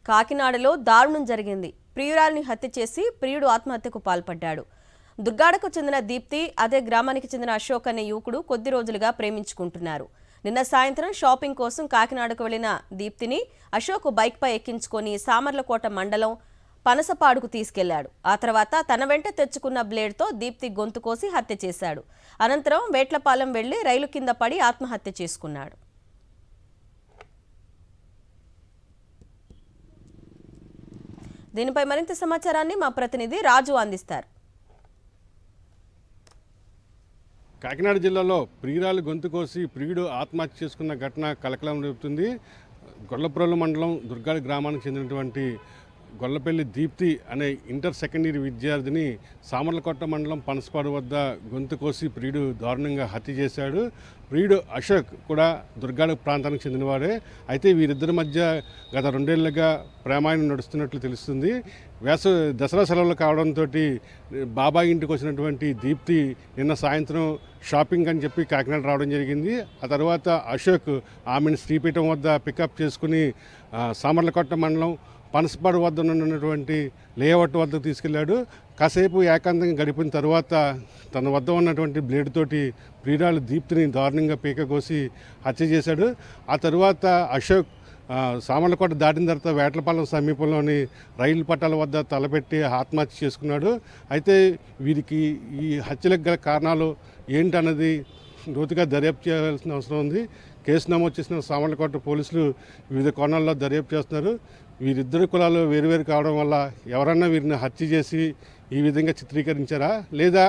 కాకినాడలో దారుణం జరిగింది. ప్రియురాలిని హత్య చేసి ప్రియుడు ఆత్మహత్యకు పాల్పడ్డాడు. దుర్గాడకు చెందిన దీప్తి, అదే గ్రామానికి చెందిన అశోక్ అనే యువకుడు కొద్ది రోజులుగా ప్రేమించుకుంటున్నారు. నిన్న సాయంత్రం షాపింగ్ కోసం కాకినాడకు వెళ్లిన దీప్తిని అశోక్ బైక్పై ఎక్కించుకొని సామర్లకోట మండలం పనసపాడుకు తీసుకెళ్లాడు. ఆ తర్వాత తన వెంట తెచ్చుకున్న బ్లేడ్తో దీప్తి గొంతు కోసి హత్య చేశాడు. అనంతరం వేట్లపాలెం వెళ్లి రైలు కింద పడి ఆత్మహత్య చేసుకున్నాడు. దీనిపై మరింత సమాచారాన్ని మా ప్రతినిధి రాజు అందిస్తారు. కాకినాడ జిల్లాలో ప్రియురాలు గొంతు కోసి ప్రియుడు ఆత్మహత్య చేసుకున్న ఘటన కలకలం రేపుతుంది. గొల్లప్రోలు మండలం దుర్గాడి గ్రామానికి చెందినటువంటి గొల్లపల్లి దీప్తి అనే ఇంటర్ సెకండ్ ఇయర్ విద్యార్థిని సామర్లకోట మండలం పనసపాడు వద్ద గొంతు కోసి ప్రియుడు దారుణంగా హత్య చేశాడు. ప్రియుడు అశోక్ కూడా దుర్గాడ ప్రాంతానికి చెందినవాడే. అయితే వీరిద్దరి మధ్య గత 2 ఏళ్లుగా ప్రేమాయణం నడుస్తున్నట్లు తెలుస్తుంది. దసరా సెలవులు కావడంతో బాబాయ్ ఇంటికి వచ్చినటువంటి దీప్తి నిన్న సాయంత్రం షాపింగ్ అని చెప్పి కాకినాడ రావడం జరిగింది. ఆ తర్వాత అశోక్ ఆమెను శ్రీపీఠం వద్ద పికప్ చేసుకుని సామర్లకోట మండలం పనసపాడు వద్ద ఉన్నటువంటి లేఅవుట్ వద్దకు తీసుకెళ్లాడు. కాసేపు ఏకాంతంగా గడిపిన తర్వాత తన వద్ద ఉన్నటువంటి బ్లేడ్ తోటి ప్రియురాలు దీప్తిని దారుణంగా పీక కోసి హత్య చేశాడు. ఆ తర్వాత అశోక్ సామర్లకోట దాటిన తర్వాత వేట్లపాలెం సమీపంలోని రైలు పట్టాల వద్ద తలపెట్టి ఆత్మహత్య చేసుకున్నాడు. అయితే వీరికి ఈ హత్యలకు గల కారణాలు ఏంటన్నది లోతుగా దర్యాప్తు చేయాల్సిన అవసరం ఉంది. కేసు నమోదు చేసిన సామర్లకోట పోలీసులు వివిధ కోణాల్లో దర్యాప్తు చేస్తున్నారు. వీరిద్దరు కులాలు వేరువేరు కావడం వల్ల ఎవరన్నా వీరిని హత్య చేసి ఈ విధంగా చిత్రీకరించారా, లేదా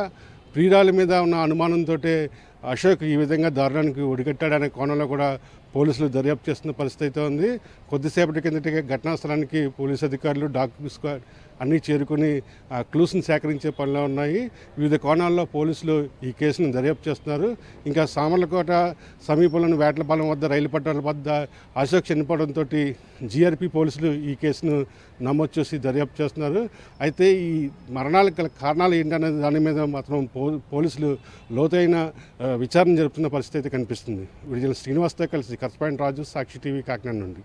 ప్రియురాలి మీద ఉన్న అనుమానంతో అశోక్ ఈ విధంగా దారుణానికి ఒడిగట్టాడనే కోణంలో కూడా పోలీసులు దర్యాప్తు చేస్తున్న పరిస్థితి ఉంది. కొద్దిసేపటి కిందటి ఘటనా స్థలానికి పోలీసు అధికారులు, డాగ్ స్క్వాడ్ అన్నీ చేరుకుని క్లూస్ని సేకరించే పనిలో ఉన్నాయి. వివిధ కోణాల్లో పోలీసులు ఈ కేసును దర్యాప్తు చేస్తున్నారు. ఇంకా సామర్లకోట సమీపంలోని వేట్లపాలెం వద్ద రైలు పట్టాల వద్ద అశోక్ చనిపోవడంతో జీఆర్పీ పోలీసులు ఈ కేసును నమోదు చేసి దర్యాప్తు చేస్తున్నారు. అయితే ఈ మరణాలకు గల కారణాలు ఏంటనే దాని మీద మాత్రం పోలీసులు లోతైన విచారణ జరుపుతున్న పరిస్థితి కనిపిస్తుంది. విడుదల శ్రీనివాస్తో కలిసి కరస్పాండెంట్ రాజు, సాక్షి టీవీ, కాకినాడ నుండి.